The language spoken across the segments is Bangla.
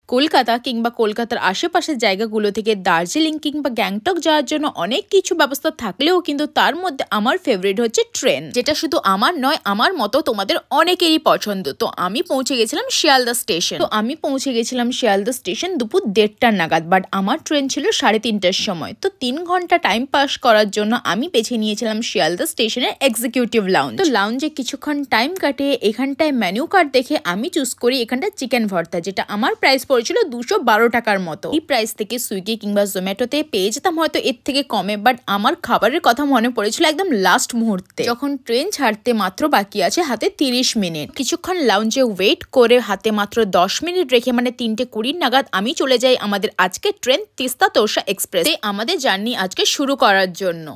কলকাতা কিংবা কলকাতার আশেপাশের জায়গাগুলো থেকে দার্জিলিং কিংবা গ্যাংটক যাওয়ার জন্য অনেক কিছু ব্যবস্থা থাকলেও কিন্তু তার মধ্যে আমার ফেভারিট হচ্ছে ট্রেন, যেটা শুধু আমার নয়, আমার মতো তোমাদের অনেকেরই পছন্দ। তো আমি পৌঁছে গেছিলাম শিয়ালদা স্টেশন দুপুর 1:30টার নাগাদ, বাট আমার ট্রেন ছিল 3:30টার সময়। তো 3 ঘন্টা টাইম পাস করার জন্য আমি বেছে নিয়েছিলাম শিয়ালদা স্টেশনের এক্সিকিউটিভ লাউঞ্জ। তো লাউঞ্জে কিছুক্ষণ টাইম কাটিয়ে এখানটায় মেনু কার্ড দেখে আমি চুজ করি এখানটা চিকেন ভর্তা, যেটা আমার প্রাইস পড়েছিল 212 টাকার মতো। এই প্রাইস থেকে সুইগি কিংবা জোম্যাটোতে পেয়ে যেতাম হয়তো এর থেকে কমে, বাট আমার খাবারের কথা মনে পড়েছিল একদম লাস্ট মুহূর্তে, যখন ট্রেন ছাড়তে মাত্র বাকি আছে হাতে 30 মিনিট। কিছুক্ষণ লাউঞ্জে ওয়েট করে হাতে মাত্র 10 মিনিট রেখে মানে 3:20 নাগাদ আমি চলে যাই আমাদের আজকে ট্রেন তিস্তা তোরসা এক্সপ্রেস আমাদের জার্নি আজকে শুরু করার জন্য।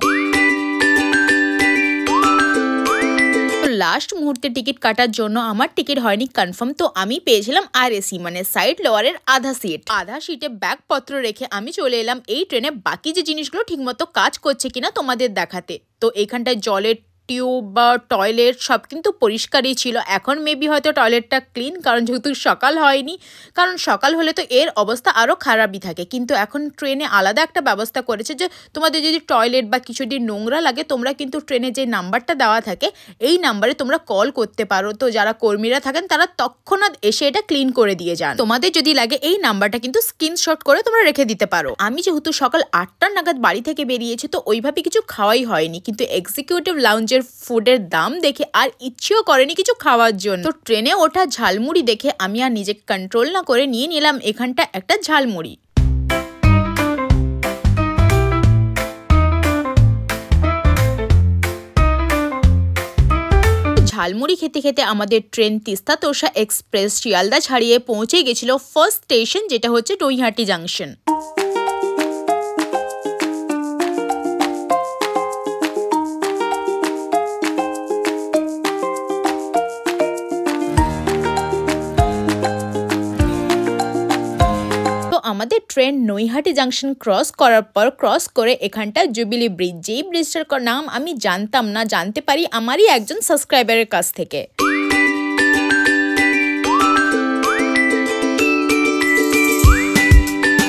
লাস্ট মুহূর্তে টিকিট কাটার জন্য আমার টিকিট হয়নি কনফার্ম, তো আমি পেয়েছিলাম RAC মানে সাইড লোয়ারের আধা সিটে ব্যাগপত্র রেখে আমি চলে এলাম এই ট্রেনে বাকি যে জিনিসগুলো ঠিকমতো কাজ করছে কিনা তোমাদের দেখাতে। তো এখানটায় জলের টিউব বা টয়লেট সব কিন্তু পরিষ্কারই ছিল। এখন মেবি হয়তো টয়লেটটা ক্লিন, কারণ যেহেতু সকাল হয়নি, কারণ সকাল হলে তো এর অবস্থা আরও খারাপই থাকে। কিন্তু এখন ট্রেনে আলাদা একটা ব্যবস্থা করেছে যে তোমাদের যদি টয়লেট বা কিছু যদি নোংরা লাগে, তোমরা কিন্তু ট্রেনে যে নাম্বারটা দেওয়া থাকে এই নাম্বারে তোমরা কল করতে পারো। তো যারা কর্মীরা থাকেন তারা তৎক্ষণাৎ এসে এটা ক্লিন করে দিয়ে যান। তোমাদের যদি লাগে এই নাম্বারটা কিন্তু স্ক্রিনশট করে তোমরা রেখে দিতে পারো। আমি যেহেতু সকাল 8টা নাগাদ বাড়ি থেকে বেরিয়েছি, তো ওইভাবে কিছু খাওয়াই হয়নি, কিন্তু এক্সিকিউটিভ লাউঞ্জ ফুডের দাম দেখে আর ইচ্ছেও করেনি কিছু খাওয়ার জন্য। তো ট্রেনে ওঠা ঝালমুড়ি দেখে আমি আর নিজে কন্ট্রোল না করে নিয়ে নিলাম এখানটা একটা ঝালমুড়ি। ঝালমুড়ি খেতে খেতে আমাদের ট্রেন তিস্তা তোরসা এক্সপ্রেস শিয়ালদা ছাড়িয়ে পৌঁছে গেছিল ফার্স্ট স্টেশন, যেটা হচ্ছে নৈহাটি জাংশন। আমাদের ট্রেন নৈহাটি জাংশন ক্রস করার পর ক্রস করে এখানটা জুবিলি ব্রিজ, যেই ব্রিজটার নাম আমি জানতাম না, জানতে পারি আমারই একজন সাবস্ক্রাইবারের কাছ থেকে।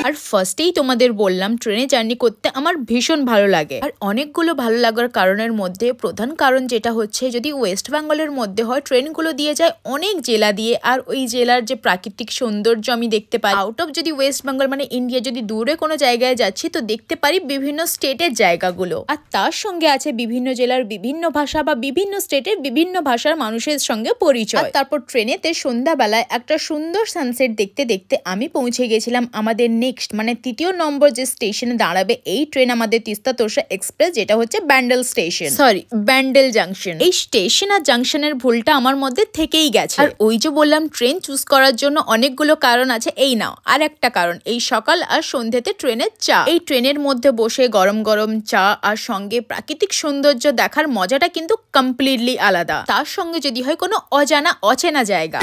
আর ফার্স্টেই তোমাদের বললাম ট্রেনে জার্নি করতে আমার ভীষণ ভালো লাগে। আর অনেকগুলো ভালো লাগার কারণের মধ্যে প্রধান কারণ যেটা হচ্ছে, যদি ওয়েস্ট বেঙ্গলের মধ্যে হয় ট্রেনগুলো দিয়ে যায় অনেক জেলা দিয়ে, আর ওই জেলার যে প্রাকৃতিক সৌন্দর্য আমি দেখতে পাই। আউট অফ যদি ওয়েস্ট বেঙ্গল মানে ইন্ডিয়া যদি দূরে কোনো জায়গায় যাচ্ছি, তো দেখতে পারি বিভিন্ন স্টেটের জায়গাগুলো, আর তার সঙ্গে আছে বিভিন্ন জেলার বিভিন্ন ভাষা বা বিভিন্ন স্টেটের বিভিন্ন ভাষার মানুষের সঙ্গে পরিচয়। তারপর ট্রেনেতে সন্ধ্যাবেলায় একটা সুন্দর সানসেট দেখতে দেখতে আমি পৌঁছে গেছিলাম আমাদের মানে 3 নম্বর যে স্টেশনে দাঁড়াবে এই ট্রেন আমাদের তিস্তা তোরসা এক্সপ্রেস, যেটা হচ্ছে ব্যান্ডেল জাংশন। এই স্টেশন আর জাংশনের ভুলটা আমার মধ্যে থেকেই গেছে। আর ওই যে বললাম ট্রেন চুজ করার জন্য অনেকগুলো কারণ আছে, এই নাও আর একটা কারণ, এই সকাল আর সন্ধ্যেতে ট্রেনের চা। এই ট্রেনের মধ্যে বসে গরম গরম চা আর সঙ্গে প্রাকৃতিক সৌন্দর্য দেখার মজাটা কিন্তু কমপ্লিটলি আলাদা, তার সঙ্গে যদি হয় কোনো অচেনা জায়গা।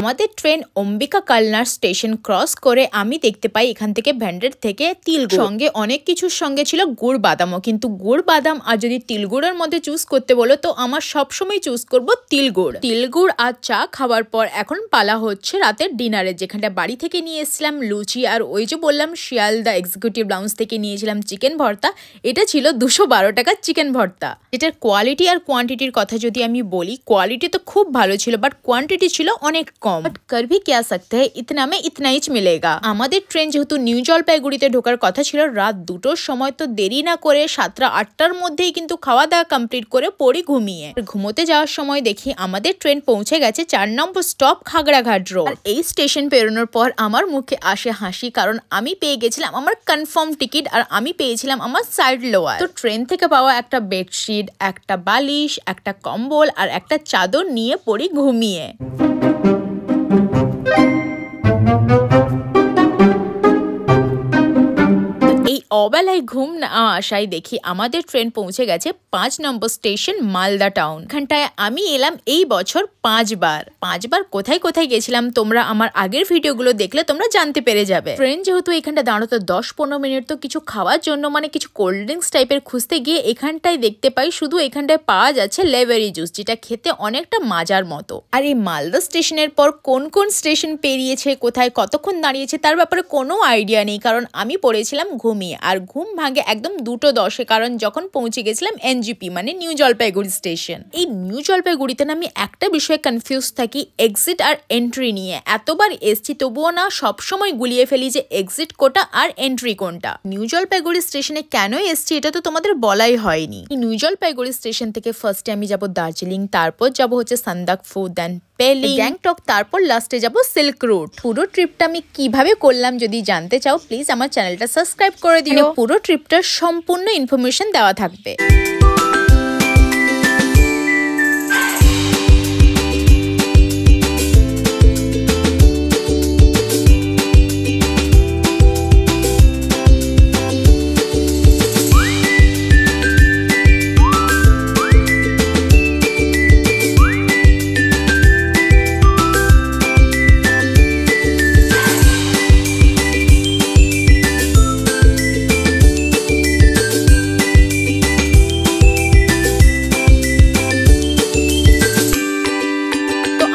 আমাদের ট্রেন অম্বিকা কালনার স্টেশন ক্রস করে আমি দেখতে পাই এখান থেকে ভ্যান্ডের থেকে তিলগুড়, সঙ্গে অনেক কিছুর সঙ্গে ছিল গুড় বাদামও। কিন্তু গুড় বাদাম আর যদি তিলগুড়ের মধ্যে চুজ করতে বলো, তো আমার সবসময় চুজ করব তিলগুড়। আর চা খাওয়ার পর এখন পালা হচ্ছে রাতের ডিনারে, যেখানটা বাড়ি থেকে নিয়ে এসেছিলাম লুচি, আর ওই যে বললাম শিয়ালদা এক্সিকিউটিভ লাউঞ্জ থেকে নিয়েছিলাম চিকেন ভর্তা। এটা ছিল 212 টাকার চিকেন ভর্তা। এটার কোয়ালিটি আর কোয়ান্টিটির কথা যদি আমি বলি, কোয়ালিটি তো খুব ভালো ছিল, বাট কোয়ান্টিটি ছিল অনেক কম। कर भी क्या सकते हैं, इतना में इतना ही मिलेगा। আমাদের ট্রেন যেহেতু নিউ জলপাইগুড়িতে ঢোকার কথা ছিল রাত 2টোর সময়, তো দেরি না করে 7টা-8টার মধ্যেই কিন্তু খাওয়া দাওয়া কমপ্লিট করে পড়ি ঘুমিয়ে। ঘুমোতে যাওয়ার সময় দেখি আমাদের ট্রেন পৌঁছে গেছে 4 নম্বর স্টপ খাগড়াঘাট রোড। আর এই স্টেশন পেরোনোর পর আমার মুখে আসে হাসি, কারণ আমি পেয়ে গেছিলাম আমার কনফার্ম টিকিট, আর আমি পেয়েছিলাম আমার সাইড লোয়ার। তো ট্রেন থেকে পাওয়া একটা বেডশিট, একটা বালিশ, একটা কম্বল আর একটা চাদর নিয়ে পড়ি ঘুমিয়ে। এই অবেলায় ঘুম না আসায় দেখি আমাদের ট্রেন পৌঁছে গেছে 5 নম্বর স্টেশন মালদা টাউন। এখানটায় আমি এলাম এই বছর 5 বার। কোথায় কোথায় গেছিলাম তোমরা আমার আগের ভিডিওগুলো দেখলে তোমরা জানতে পেরে যাবে। ট্রেন যেহেতু এখানটা দাঁড়াতো 10-15 মিনিট, তো কিছু খাওয়ার জন্য মানে কিছু কোল্ড ড্রিঙ্কস টাইপের খুঁজতে গিয়ে এখানটায় দেখতে পাই শুধু এখানটায় পাওয়া যাচ্ছে লেবেরি জুস, যেটা খেতে অনেকটা মাজার মতো। আর এই মালদা স্টেশনের পর কোন কোন স্টেশন পেরিয়েছে, কোথায় কতক্ষণ দাঁড়িয়েছে তার ব্যাপারে কোনো আইডিয়া নেই, কারণ আমি পড়েছিলাম ঘুমিয়ে। আর ঘুম ভাঙে একদম 2:10-এ, কারণ যখন পৌঁছে গেছিলাম এনজিপি মানে নিউ জলপাইগুড়ি স্টেশন। এই নিউ জলপাইগুড়িতে না আমি একটা বিষয়ে কনফিউজ থাকি, এক্সিট আর এন্ট্রি নিয়ে। এতবার এসছি তবুও না সবসময় গুলিয়ে ফেলি যে এক্সিট কোনটা আর এন্ট্রি কোনটা। নিউ জলপাইগুড়ি স্টেশনে কেন এসছি এটা তো তোমাদের বলাই হয়নি। নিউ জলপাইগুড়ি স্টেশন থেকে ফার্স্টে আমি যাব দার্জিলিং, তারপর যাব হচ্ছে সান্দাকফু, দেন পেলিং, গ্যাংটক, তারপর লাস্টে যাব সিল্ক রোড। পুরো ট্রিপটা আমি কিভাবে করলাম যদি জানতে চাও প্লিজ আমার চ্যানেলটা সাবস্ক্রাইব করে দিও। পুরো ট্রিপটার সম্পূর্ণ ইনফরমেশন দেওয়া থাকবে।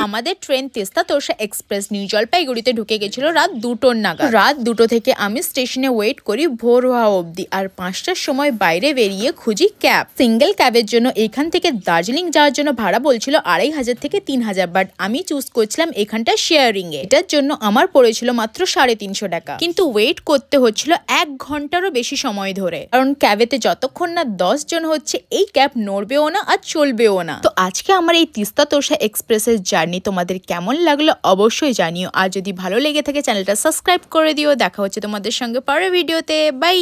আমাদের train Teesta Torsa express new জলপাইগুড়িতে ঢুকে গেছিল রাত 2টোর নাগাদ। রাত 2টো থেকে আমি স্টেশনে ওয়েট করি ভোর হওয়া অবধি, আর 5টার সময় বাইরে বেরিয়ে খুঁজি ক্যাব। সিঙ্গেল ক্যাবের জন্য এখান থেকে দার্জিলিং যাওয়ার জন্য ভাড়া বলছিল 2500 থেকে 3000, বাট আমি চুজ করছিলাম এখানটা শেয়ারিং এ। এটার জন্য আমার পড়েছিল মাত্র 350 টাকা, কিন্তু ওয়েট করতে হচ্ছিল 1 ঘন্টারও বেশি সময় ধরে, কারণ ক্যাবেতে যতক্ষণ না 10 জন হচ্ছে এই ক্যাব নড়বেও না আর চলবেও না। তো আজকে আমার এই তিস্তা তোরসা এক্সপ্রেসের জার্নি তোমাদের কেমন লাগলো অবশ্যই জানিও, আর যদি ভালো লেগে থাকে চ্যানেলটা সাবস্ক্রাইব করে দিও। দেখা হচ্ছে তোমাদের সঙ্গে পরের ভিডিওতে, বাই।